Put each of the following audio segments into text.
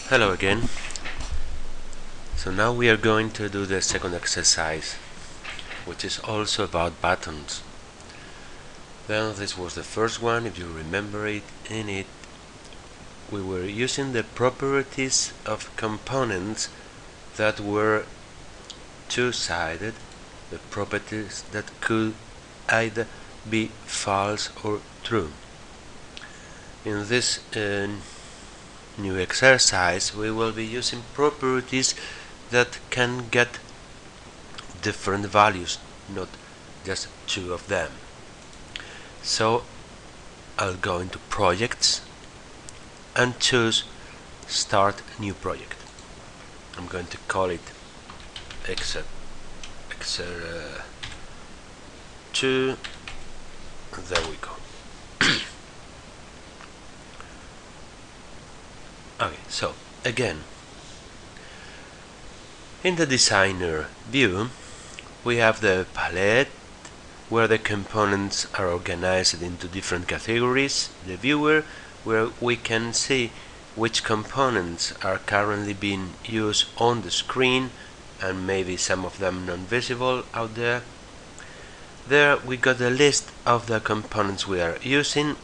Hello again. So now we are going to do the second exercise, which is also about buttons. Then this was the first one, if you remember it. In it we were using the properties of components that were two-sided, the properties that could either be false or true. In this new exercise we will be using properties that can get different values, not just two of them. So I'll go into projects and choose start new project. I'm going to call it app02. There we go. Okay, so again, in the designer view we have the palette where the components are organized into different categories, the viewer where we can see which components are currently being used on the screen and maybe some of them non-visible out there. There we got the list of the components we are using.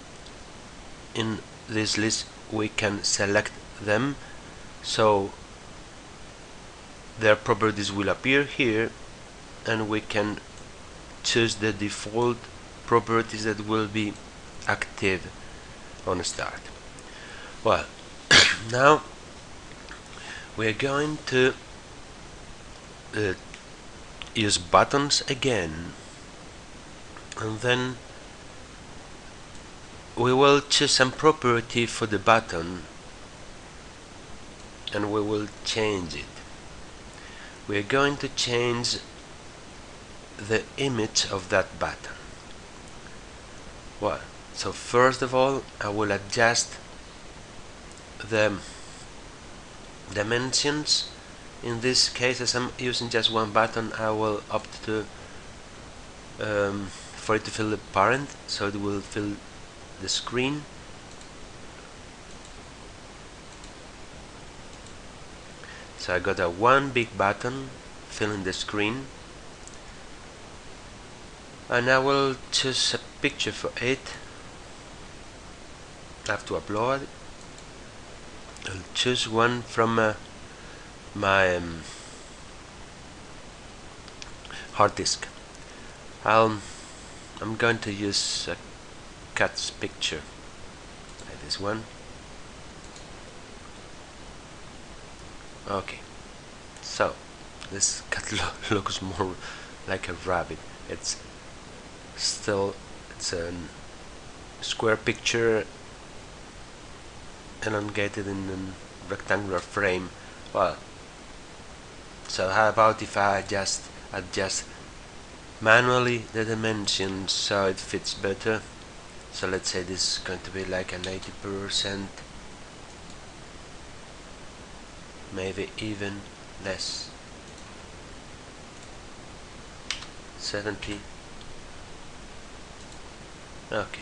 In this list we can select them, so their properties will appear here, and we can choose the default properties that will be active on start. Well, now we are going to use buttons again, and then we will choose some property for the button and we will change it. We are going to change the image of that button. Well, so first of all I will adjust the dimensions. In this case, as I'm using just one button, I will opt to for it to fill the parent, so it will fill the screen. So I got a one big button filling the screen, and I will choose a picture for it. I have to upload it. I'll choose one from my hard disk. I'm going to use a cat's picture, like this one. Okay, so this cat looks more like a rabbit. It's a square picture elongated in a rectangular frame. Well, so how about if I just adjust manually the dimensions so it fits better? So let's say this is going to be like an 80%, maybe even less, 70. Okay,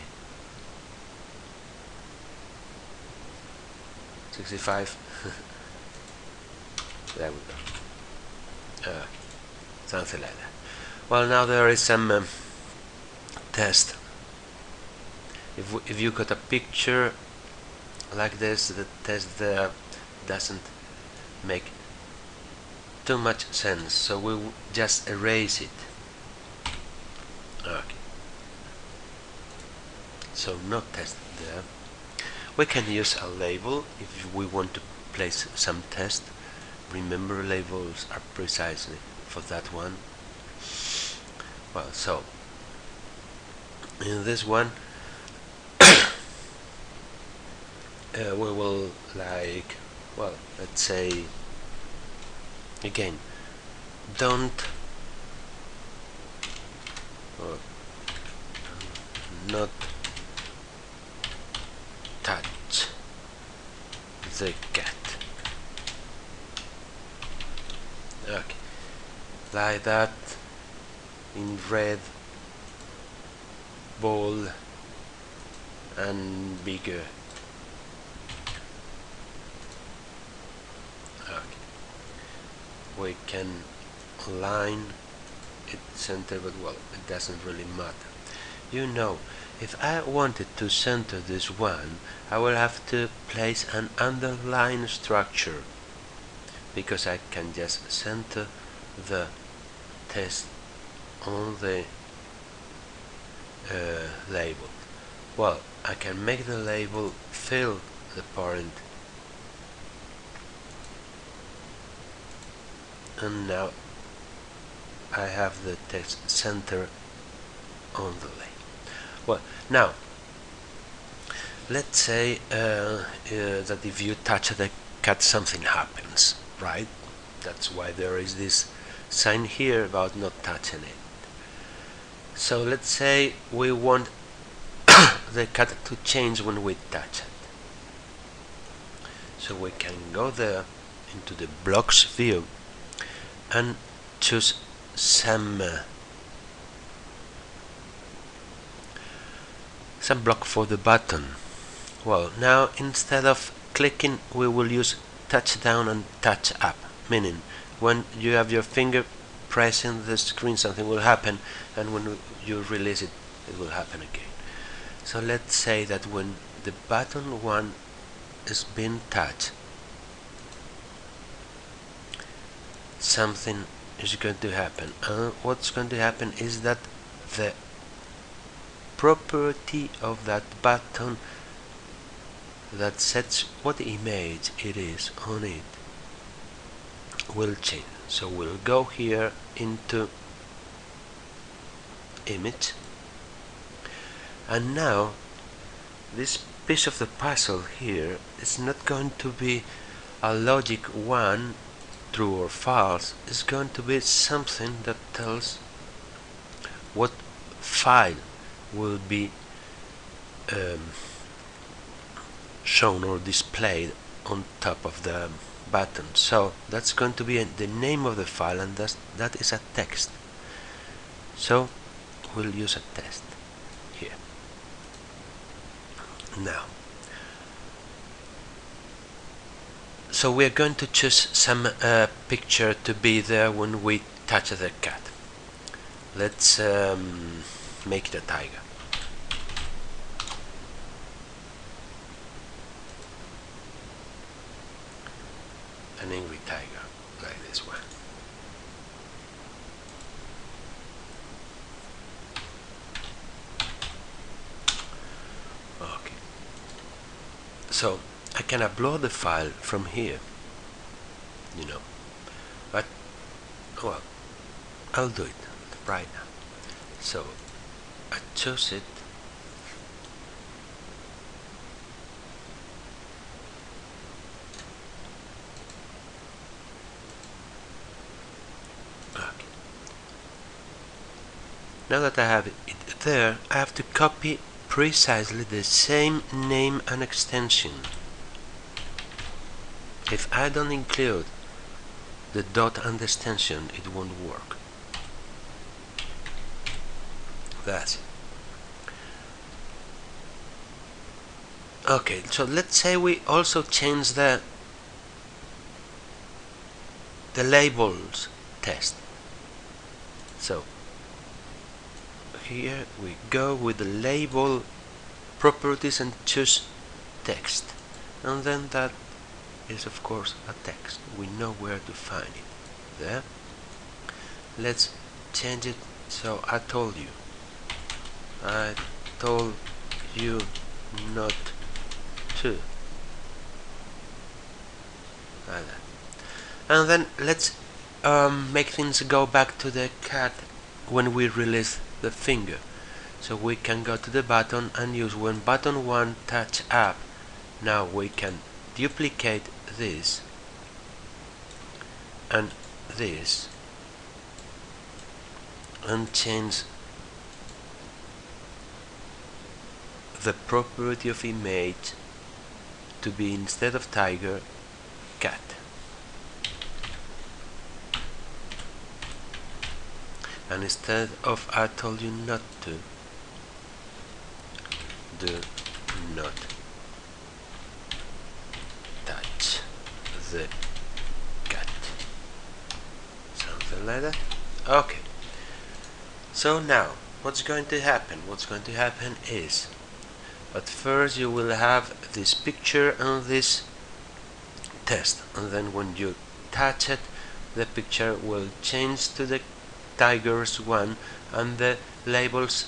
65. There we go. Something like that. Well, now there is some test. If you got a picture like this, the test there doesn't make too much sense, so we will just erase it. Okay, so no test there. We can use a label if we want to place some test. Remember, labels are precisely for that one. Well, so in this one we will, like, well, let's say again, don't or not touch the cat. Okay, like that, in red, bold and bigger. we can align it center, but well, it doesn't really matter. You know, if I wanted to center this one, I will have to place an underline structure, because I can just center the test on the label. Well, I can make the label fill the parent, and now I have the text center on the label. Well, now let's say that if you touch the cat, something happens, right? That's why there is this sign here about not touching it. So let's say we want the cat to change when we touch it. So we can go there into the blocks view and choose some block for the button. Well, now instead of clicking, we will use touch down and touch up, meaning when you have your finger pressing the screen, something will happen, and when you release it, it will happen again. So let's say that when the button 1 is being touched, something is going to happen. What's going to happen is that the property of that button that sets what image it is on it will change. So we'll go here into image, and now this piece of the puzzle here is not going to be a logic 1, true or false. It's going to be something that tells what file will be shown or displayed on top of the button. So that's going to be the name of the file, and that is a text. So we'll use a text here. Now, so we're going to choose some picture to be there when we touch the cat. Let's make it a tiger. An angry tiger, like this one. Okay. So I can upload the file from here, but well, I'll do it right now. So I choose it. Now that I have it there, I have to copy precisely the same name and extension. If I don't include the dot and extension, it won't work. That's it. Okay, so let's say we also change the labels test. So here we go with the label properties and choose text, and then that is of course a text. We know where to find it. There. Let's change it. So I told you not to, like that. And then let's make things go back to the cat when we release the finger. So we can go to the button and use when button 1 touch up. Now we can duplicate this and this and change the property of image to be, instead of tiger, cat. And instead of I told you not to, do not touch the cat. something like that. Okay, so now what's going to happen? What's going to happen is, at first you will have this picture and this test, and then when you touch it, the picture will change to the tigers one, and the labels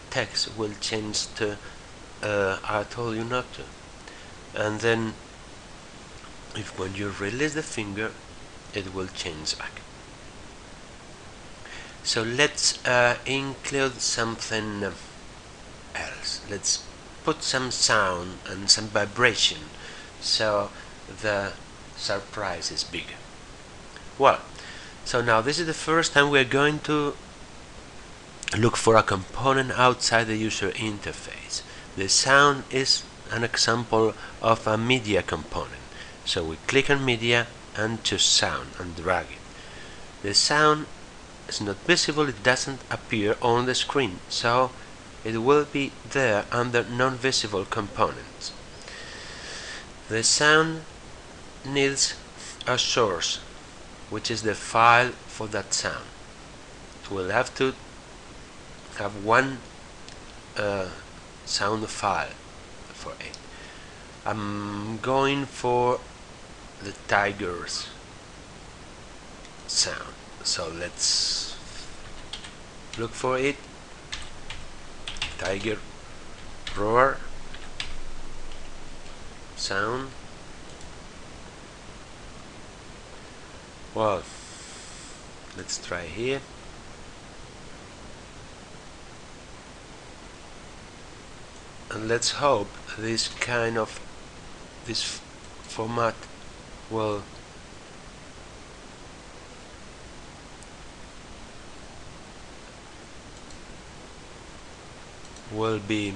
text will change to I told you not to. And then if when you release the finger, it will change back. So let's include something else. Let's put some sound and some vibration so the surprise is bigger. Well, so now this is the first time we're going to look for a component outside the user interface. The sound is an example of a media component. So we click on media and choose sound and drag it. The sound is not visible, it doesn't appear on the screen, so it will be there under non-visible components. The sound needs a source, which is the file for that sound. We'll have to have one sound file for it. I'm going for the tiger's sound, so let's look for it. Tiger roar sound. Well, let's try here. And let's hope this format will be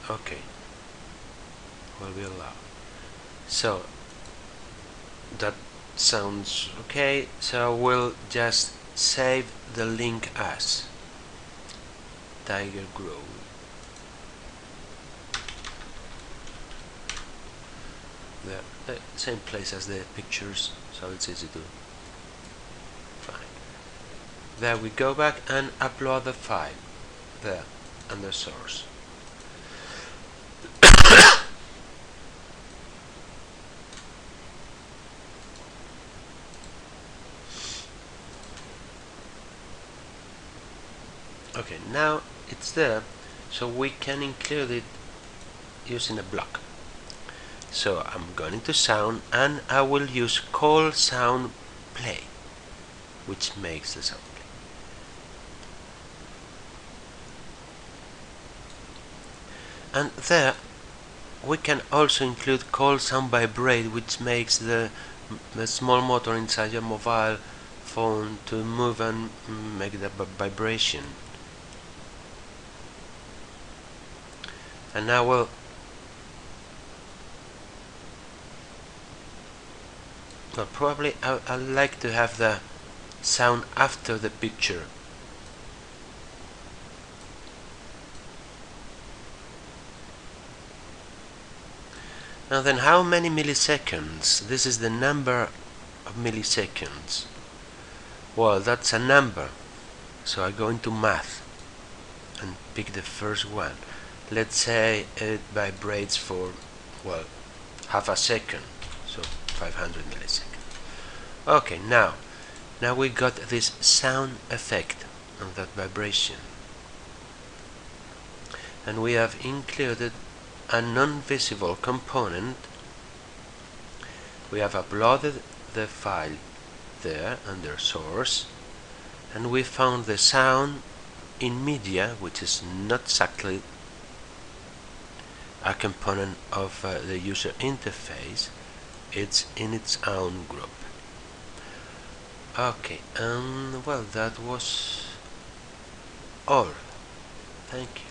okay, will be allowed. So that sounds okay, so we'll just save the link as Tiger Grow. The same place as the pictures, so it's easy to find. There we go back and upload the file there under source. Okay, now it's there, so we can include it using a block. So I'm going into sound and I will use call sound play, which makes the sound play. And there we can also include call sound vibrate, which makes the small motor inside your mobile phone to move and make the vibration. And now well, probably I like to have the sound after the picture. Now then, how many milliseconds? This is the number of milliseconds. Well, that's a number, so I go into math and pick the first one. Let's say it vibrates for, well, half a second, so 500 milliseconds. Okay, now we got this sound effect of that vibration, and we have included a non-visible component. We have uploaded the file there under source, and we found the sound in media, which is not exactly a component of the user interface. It's in its own group. Okay, and well, that was all. Thank you.